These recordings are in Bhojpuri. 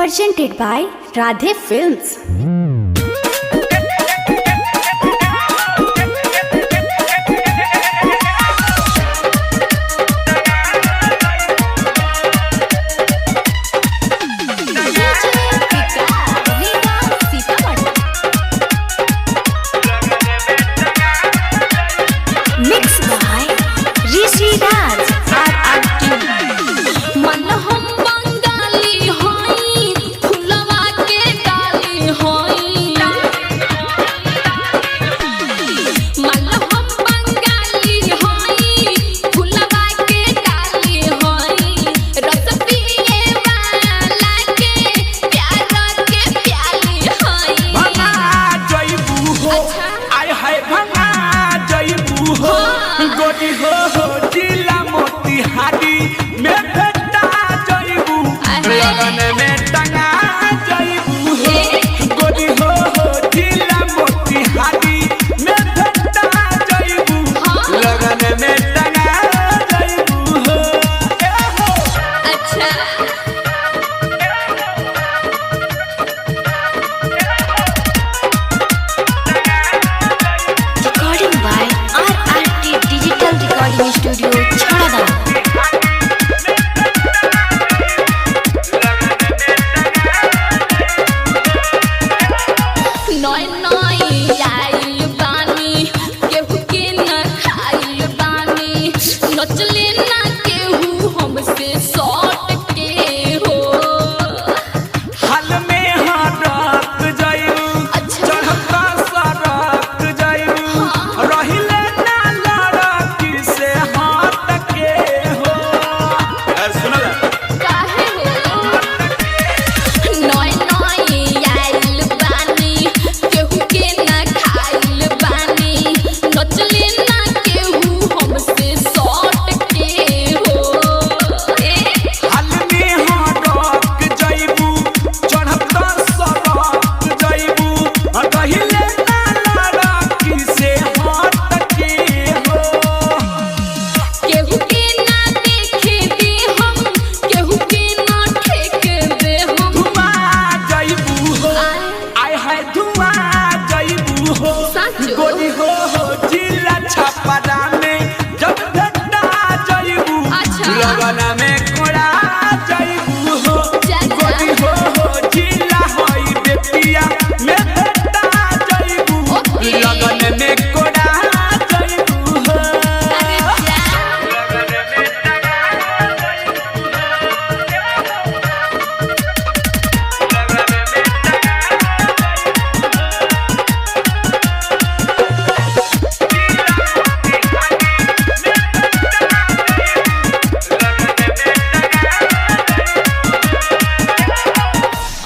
Presented by Radhe Films. Mixed by Rishi Raj RRQ. गोदी हो जिला मोतिहारी में भेटा जइबू लगन में टंगा जइबू हो गोदी हो जिला मोतिहारी में भेटा जइबू लगन में टंगा जइबू हो अच्छा Recording by RRT Digital Recording Studio Chhadana. नॉय नॉय आइल बानी केहू के न खाइल बानी नचले ना केहू हमसे सॉट के हो हाल में हरक जइबू चढ़का सरक जइबू रहिले ना लड़की से हाथ के हो सुनल काहे हो नॉय नॉय आइल बानी केहू के न खाइल बानी नचले ना केहू हमसे सॉट के हो हाल में हरक जइबू चढ़का सरक जइबू रहिले ना लड़की से हाथ के हो केहू के ना देखे दे हम केहू के ना ठेक दे हम धुआं जइबू हो आय हाय धुआं जइबू हो सच गोदी हो जिला छपरा में जब भेटा जइबू अच्छा। लगन में कोड़ा जइबू हो चाचा। गोदी हो जिला होई बेतिया में भेटा जइबू ओके। लगन में कोड़ा जइबू हो अरे जा लगन में टंगा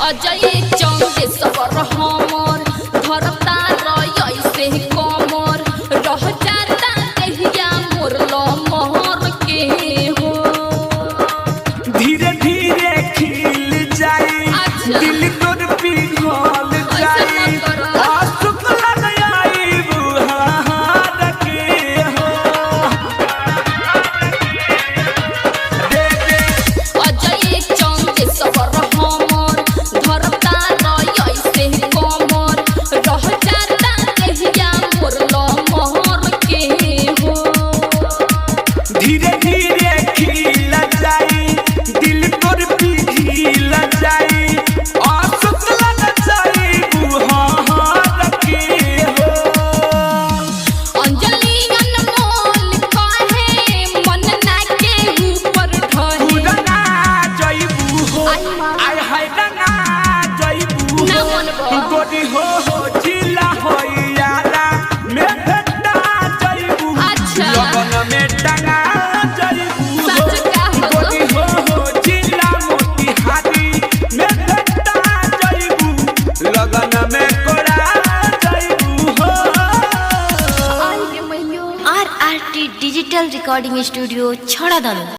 अजय चौंगे सबर हमर धरता रय से कमर रह जाता कहिया मोर लमहर के हो धीरे धीरे खिल जाई अच्छा। दिल तोर पिघल ऐसे जाई मत करो। आसुक लग आई बुहार के हो दे दे अजय चौंगे सबर हमर धरता रय से कमर रह जाता कहिया मोर लमहर के हो धीरे धीरे खिल जाई दिल तोर पिघल जाई आसुक लग जाई बुहार के हो अंजलि अनमोल काहे मन ना के ऊपर ढहे उड़ना जइबू हो आय हाय डना जइबू ना हो मनबो। गोदी हो जिला होइयाला में भेटा जइबू अच्छा। लगन में टंगा जइबू हो सच का हो? गोदी हो जिला मोतिहारी में भेटा जइबू लगन में कोड़ा जइबू हो RRT Digital Recording Studio Chhadana.